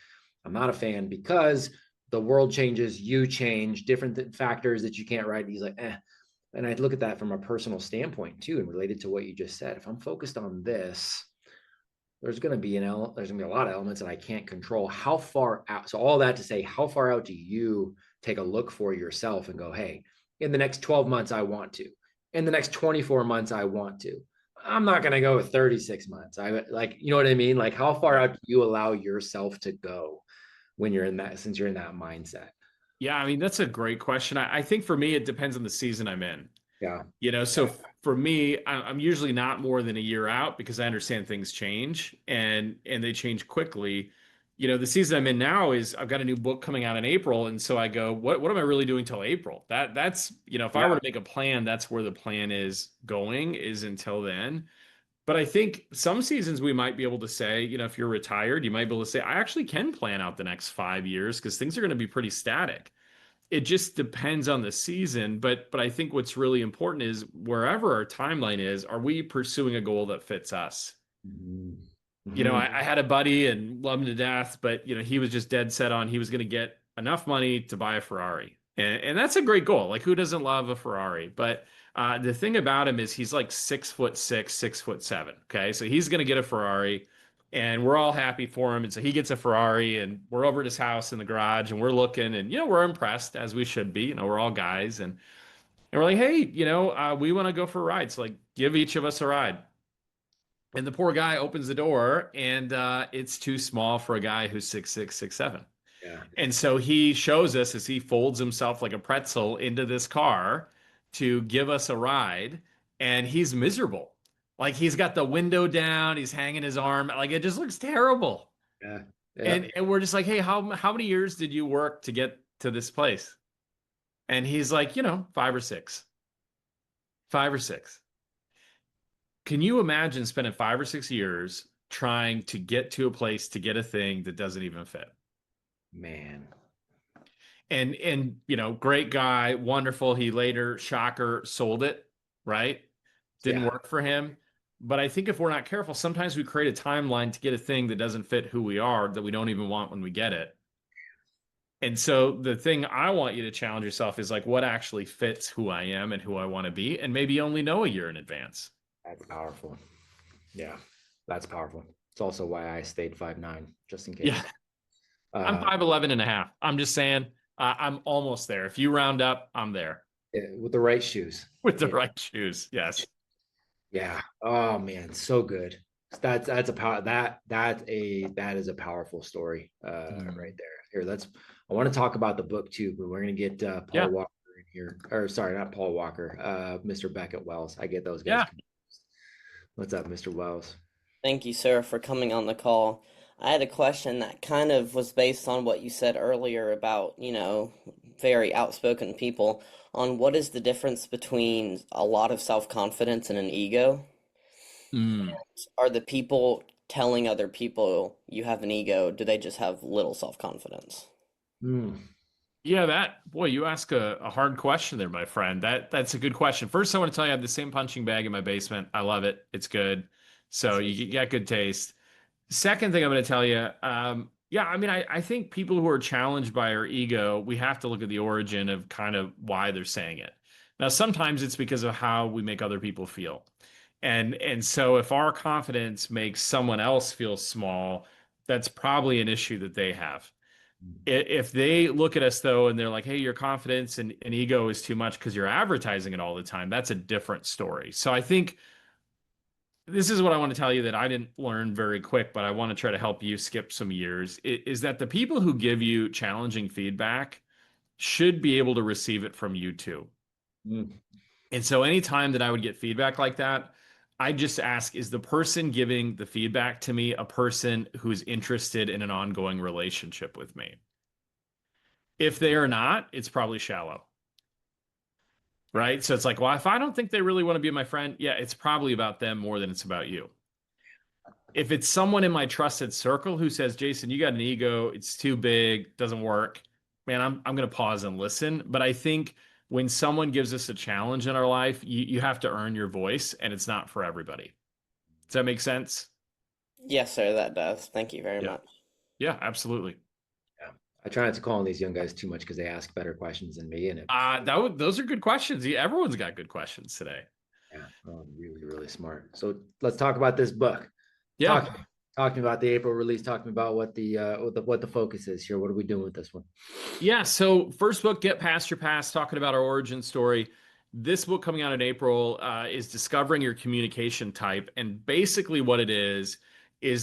I'm not a fan, because the world changes, you change, different factors that you can't write. He's like, And I look at that from a personal standpoint too, and related to what you just said. If I'm focused on this, there's going to be there's going to be a lot of elements that I can't control. How far out? So all that to say, how far out do you take a look for yourself and go, hey, in the next 12 months, I want to. In the next 24 months, I want to. I'm not going to go with 36 months. I like, you know what I mean? Like, how far out do you allow yourself to go when you're in that, since you're in that mindset? Yeah, I mean, that's a great question. I think for me, it depends on the season I'm in. Yeah. So for me, I'm usually not more than a year out because I understand things change and they change quickly. The season I'm in now is I've got a new book coming out in April, and so I go, what am I really doing till April? That's if I were to make a plan, that's where the plan is going, is until then. But I think some seasons we might be able to say, if you're retired, you might be able to say, I actually can plan out the next 5 years because things are going to be pretty static. It just depends on the season, but I think what's really important is wherever our timeline is, are we pursuing a goal that fits us? Mm-hmm. I had a buddy and loved him to death, but he was just dead set on he was going to get enough money to buy a Ferrari, and that's a great goal. Like, who doesn't love a Ferrari? But the thing about him is he's like 6'6", 6'7". Okay, so he's going to get a Ferrari. And we're all happy for him. And so he gets a Ferrari, and we're over at his house in the garage, and we're looking, and we're impressed, as we should be. We're all guys, and we're like, hey, we want to go for a ride. So like, give each of us a ride. And the poor guy opens the door, and it's too small for a guy who's 6'6", 6'7". Yeah. And so he shows us as he folds himself like a pretzel into this car to give us a ride, and he's miserable. Like, he's got the window down, he's hanging his arm, like it just looks terrible. Yeah. Yeah. And we're just like, hey, how many years did you work to get to this place? And he's like, 5 or 6. 5 or 6. Can you imagine spending 5 or 6 years trying to get to a place to get a thing that doesn't even fit? Man. And great guy, wonderful. He later, shocker, sold it, right? Didn't work for him. But I think if we're not careful, sometimes we create a timeline to get a thing that doesn't fit who we are, that we don't even want when we get it. And so the thing I want you to challenge yourself is like, what actually fits who I am and who I want to be? And maybe only know a year in advance. That's powerful. Yeah, that's powerful. It's also why I stayed 5'9", just in case. Yeah. I'm 5'11" and a half. I'm just saying, I'm almost there. If you round up, I'm there. With the right shoes. With the right shoes. Yes. Yeah. Oh man, so good. That's a power that is a powerful story right there. Here, I want to talk about the book too, but we're gonna get Paul Walker in here. Or sorry, not Paul Walker, Mr. Beckett Wells. I get those guys. Yeah. What's up, Mr. Wells? Thank you, sir, for coming on the call. I had a question that kind of was based on what you said earlier about, very outspoken people, on what is the difference between a lot of self-confidence and an ego? Are the people telling other people you have an ego, do they just have little self-confidence? Yeah, you ask a hard question there, my friend. That's a good question. First, I want to tell you I have the same punching bag in my basement. I love it. It's good. So you got good taste. Second thing I'm going to tell you, I think people who are challenged by our ego, we have to look at the origin of kind of why they're saying it. Now, sometimes it's because of how we make other people feel. And so if our confidence makes someone else feel small, that's probably an issue that they have. If they look at us, though, and they're like, hey, your confidence and ego is too much because you're advertising it all the time, that's a different story. So I think this is what I want to tell you that I didn't learn very quick, but I want to try to help you skip some years, is that the people who give you challenging feedback should be able to receive it from you too. And so anytime that I would get feedback like that, I just ask, is the person giving the feedback to me a person who's interested in an ongoing relationship with me? If they are not, it's probably shallow. Right? So it's like, well, if I don't think they really want to be my friend, yeah, it's probably about them more than it's about you. If it's someone in my trusted circle who says, Jason, you got an ego, it's too big, doesn't work, man, I'm going to pause and listen. But I think when someone gives us a challenge in our life, you have to earn your voice, and it's not for everybody. Does that make sense? Yes, sir, that does. Thank you very much. Yeah, absolutely. I try not to call on these young guys too much because they ask better questions than me. And those are good questions. Everyone's got good questions today. Yeah, really, really smart. So let's talk about this book. Yeah. Talk to me about the April release. Talk to me about what the focus is here. What are we doing with this one? Yeah. So first book, Get Past Your Past, talking about our origin story. This book coming out in April is Discovering Your Communication Type. And basically what it is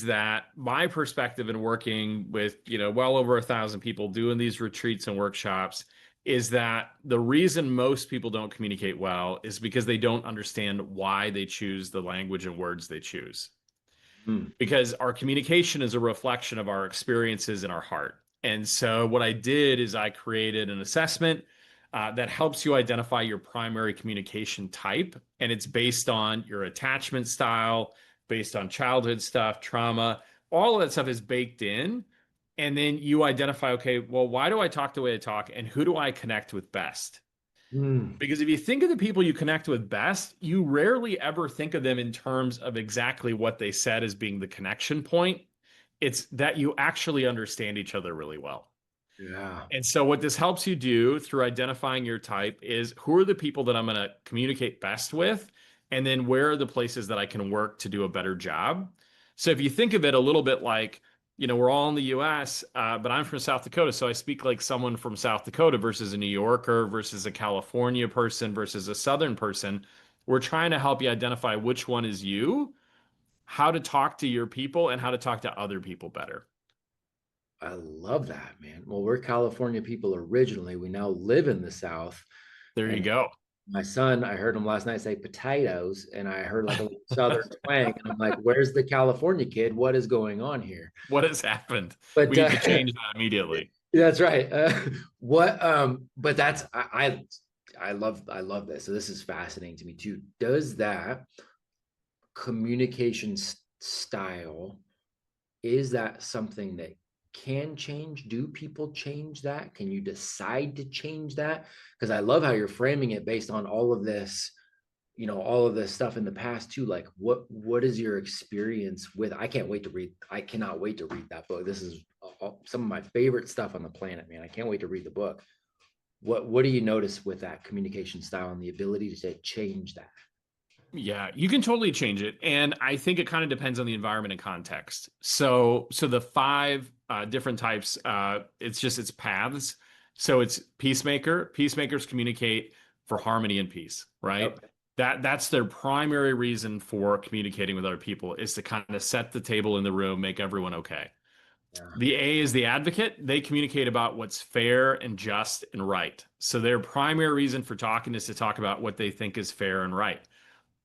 that my perspective in working with, well over 1,000 people doing these retreats and workshops is that the reason most people don't communicate well is because they don't understand why they choose the language and words they choose. Because our communication is a reflection of our experiences in our heart. And so what I did is I created an assessment that helps you identify your primary communication type. And it's based on your attachment style, based on childhood stuff, trauma, all of that stuff is baked in. And then you identify, okay, well, why do I talk the way I talk? And who do I connect with best? Because if you think of the people you connect with best, you rarely ever think of them in terms of exactly what they said as being the connection point. It's that you actually understand each other really well. Yeah. And so what this helps you do through identifying your type is who are the people that I'm going to communicate best with? And then where are the places that I can work to do a better job? So if you think of it a little bit like, we're all in the US, but I'm from South Dakota. So I speak like someone from South Dakota versus a New Yorker versus a California person versus a Southern person. We're trying to help you identify which one is you, how to talk to your people, and how to talk to other people better. I love that, man. Well, we're California people originally. We now live in the South. There you And go. my son, I heard him last night say potatoes, and I heard like a little Southern twang. And I'm like, where's the California kid? What is going on here? What has happened? But We need to change that immediately. that's right. But that's I love this. So this is fascinating to me too. Does that communication style, is that something that can change? Do people change that? Can you decide to change that? Because I love how you're framing it based on all of this, all of this stuff in the past too. Like what is your experience with, I cannot wait to read that book. This is some of my favorite stuff on the planet, man. I can't wait to read the book. What do you notice with that communication style and the ability to change that? Yeah, you can totally change it. And I think it kind of depends on the environment and context. So the five different types, it's paths. So it's peacemaker. Peacemakers communicate for harmony and peace, right? Okay. That's their primary reason for communicating with other people, is to kind of set the table in the room, make everyone okay. Yeah. The A is the advocate. They communicate about what's fair and just and right. So their primary reason for talking is to talk about what they think is fair and right.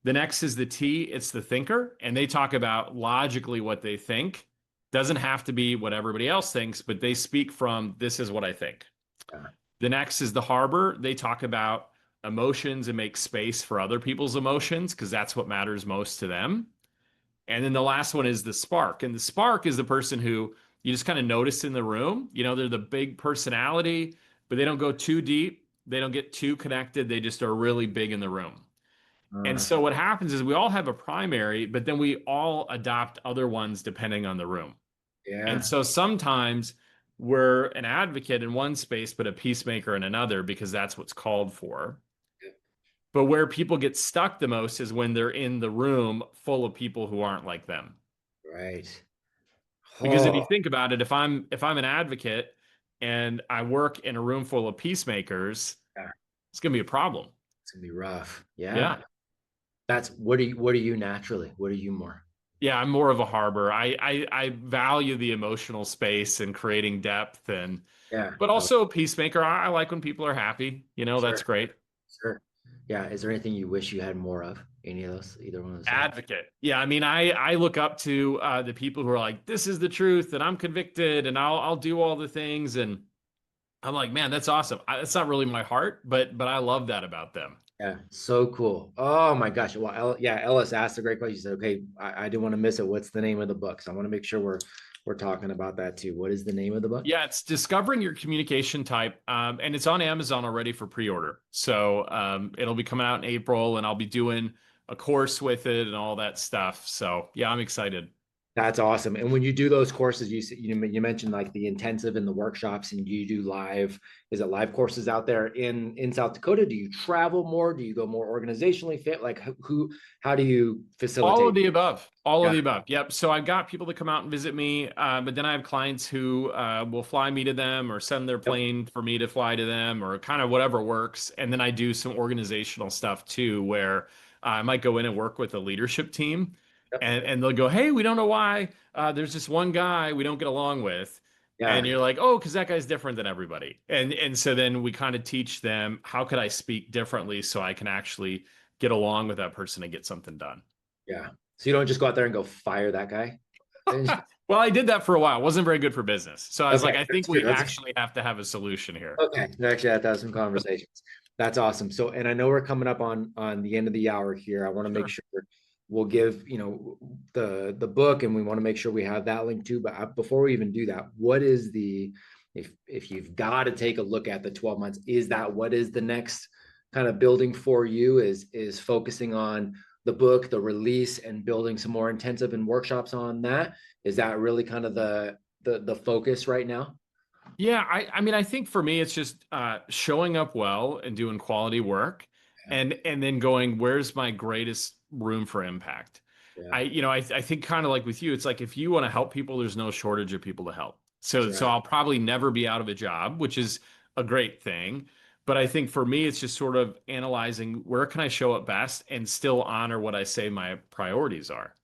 The next is the T, it's the thinker, and they talk about logically what they think. Doesn't have to be what everybody else thinks, but they speak from, this is what I think. Yeah. The next is the harbor. They talk about emotions and make space for other people's emotions because that's what matters most to them. And then the last one is the spark. And the spark is the person who you just kind of notice in the room. They're the big personality, but they don't go too deep. They don't get too connected. They just are really big in the room. And so what happens is we all have a primary, but then we all adopt other ones depending on the room. Yeah. And so sometimes we're an advocate in one space, but a peacemaker in another because that's what's called for. But where people get stuck the most is when they're in the room full of people who aren't like them. Right. Because if you think about it, if I'm an advocate and I work in a room full of peacemakers, it's going to be a problem. It's gonna be rough. Yeah. Yeah. That's what are you naturally? What are you more? Yeah, I'm more of a harbor. I value the emotional space and creating depth but also a peacemaker. I like when people are happy. That's great. Sure. Yeah. Is there anything you wish you had more of? Any of those? Either one of those? Advocate. Yeah, I mean, I look up to the people who are like, this is the truth, and I'm convicted, and I'll do all the things, and I'm like, man, that's awesome. That's not really my heart, but I love that about them. Yeah, so cool. Oh my gosh. Well, Ellis asked a great question. She said, okay, I didn't want to miss it. What's the name of the book? So I want to make sure we're talking about that too. What is the name of the book? Yeah, it's Discovering Your Communication Type. And it's on Amazon already for pre-order. So it'll be coming out in April, and I'll be doing a course with it and all that stuff. So yeah, I'm excited. That's awesome. And when you do those courses, you mentioned like the intensive and the workshops, and you do live, is it live courses out there in South Dakota? Do you travel more? Do you go more organizationally fit? Like how do you All of facilitate? the above. All of Yeah. the above. Yep. So I've got people that come out and visit me, but then I have clients who will fly me to them or send their Yep. plane for me to fly to them or kind of whatever works. And then I do some organizational stuff too, where I might go in and work with a leadership team, Yep. and they'll go, "Hey, we don't know why there's this one guy we don't get along with." And Yeah. you're like, "Oh, because that guy's different than everybody." And so then we kind of teach them, how could I speak differently so I can actually get along with that person and get something done. Yeah. So you don't just go out there and go fire that guy. Well, I did that for a while. It wasn't very good for business. So I was Okay, like, I that's think good. we actually have to have a solution here. Okay. We actually have to have some conversations. That's awesome. So, and I know we're coming up on the end of the hour here. I want to make Sure. sure we'll give, the book, and we want to make sure we have that link too. But before we even do that, what is if you've got to take a look at the 12 months, what is the next kind of building for you, is focusing on the book, the release, and building some more intensive and workshops on that? Is that really kind of the focus right now? Yeah, I mean, I think for me, it's just showing up well and doing quality work, Yeah. and then going, where's my greatest room for impact? Yeah. I think kind of like with you, it's like if you want to help people, there's no shortage of people to help. So That's so right. I'll probably never be out of a job, which is a great thing. But I think for me, it's just sort of analyzing where can I show up best and still honor what I say my priorities are.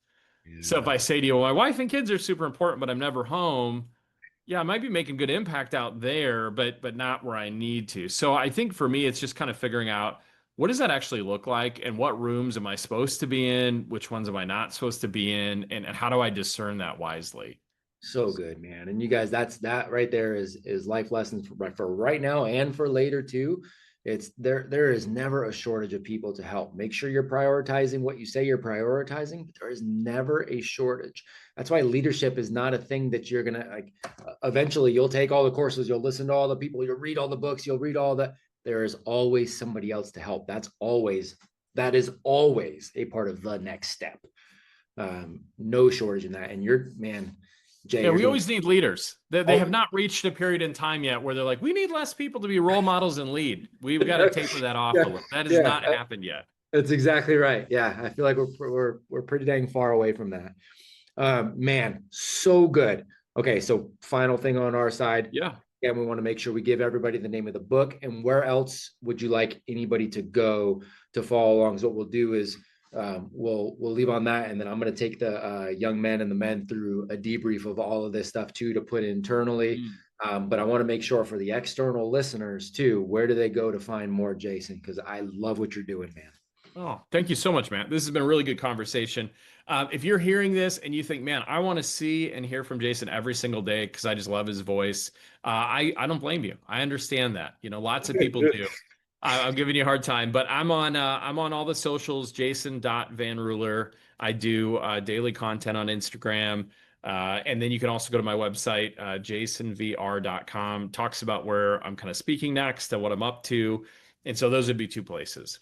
So if Yeah. I say to you, well, my wife and kids are super important, but I'm never home, yeah, I might be making good impact out there, but not where I need to. So I think for me, it's just kind of figuring out what does that actually look like and what rooms am I supposed to be in, which ones am I not supposed to be in, and how do I discern that wisely? So good, man. And you guys, that right there is life lessons for right now and for later too. It's there is never a shortage of people to help. Make sure you're prioritizing what you say you're prioritizing, but there is never a shortage. That's why leadership is not a thing that you're gonna like. Eventually, you'll take all the courses, you'll listen to all the people, you'll read all the books, you'll read all that. There is always somebody else to help. That is always a part of the next step. No shortage in that. And you're, man, Jay, Yeah, you're we doing. always need leaders. They Oh, have not reached a period in time yet where they're like, we need less people to be role models and lead. We've got to taper that off a yeah, little. That has yeah, not happened yet. that's exactly right. Yeah, I feel like we're pretty dang far away from that. Man, so good. Okay, so final thing on our side. Yeah. And we want to make sure we give everybody the name of the book, and where else would you like anybody to go to follow along? So what we'll do is we'll leave on that, and then I'm going to take the young men and the men through a debrief of all of this stuff too to put internally. But I want to make sure for the external listeners too, where do they go to find more Jason? Because I love what you're doing, man. Oh, thank you so much, Matt. This has been a really good conversation. If you're hearing this and you think, man, I want to see and hear from Jason every single day because I just love his voice, I don't blame you. I understand that. Lots of people do. I'm giving you a hard time, but I'm on all the socials, Jason.VanRuler. I do daily content on Instagram. And then you can also go to my website, jasonvr.com. Talks about where I'm kind of speaking next and what I'm up to. And so those would be two places.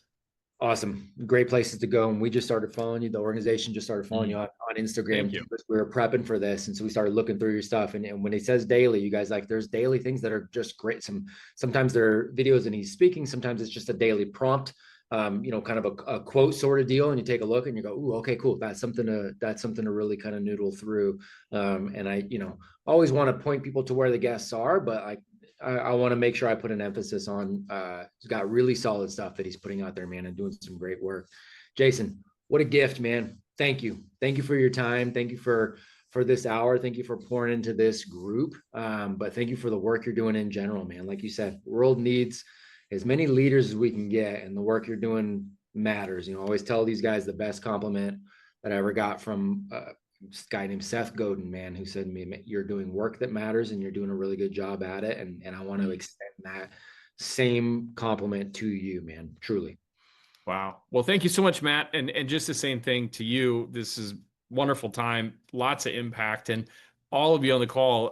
Awesome. Great places to go. And we just started following you. The organization just started following you on Instagram. Thank you. We were prepping for this. And so we started looking through your stuff. And when it says daily, you guys, like, there's daily things that are just great. Sometimes they're videos and he's speaking. Sometimes it's just a daily prompt, kind of a quote sort of deal. And you take a look and you go, ooh, okay, cool. That's something to really kind of noodle through. And I, always want to point people to where the guests are, but I want to make sure I put an emphasis on he's got really solid stuff that he's putting out there, man, and doing some great work. Jason, what a gift, man. Thank you. Thank you for your time. Thank you for this hour. Thank you for pouring into this group. But thank you for the work you're doing in general, man. Like you said, world needs as many leaders as we can get, and the work you're doing matters. I always tell these guys the best compliment that I ever got from this guy named Seth Godin, man, who said to me, you're doing work that matters and you're doing a really good job at it. And I want to extend that same compliment to you, man, truly. Wow. Well, thank you so much, Matt. And just the same thing to you. This is wonderful time, lots of impact, and all of you on the call,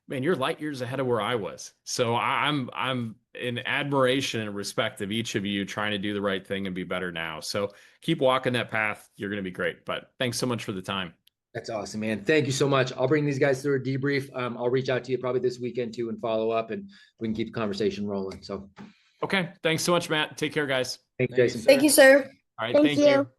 man, you're light years ahead of where I was. So I'm in admiration and respect of each of you trying to do the right thing and be better now. So keep walking that path. You're going to be great. But thanks so much for the time. That's awesome, man. Thank you so much. I'll bring these guys through a debrief. I'll reach out to you probably this weekend too and follow up, and we can keep the conversation rolling. So Okay. Thanks so much, Matt. Take care, guys. thank you, Thank you, Jason. sir. Thank you, sir. All right. Thank Thank you. you.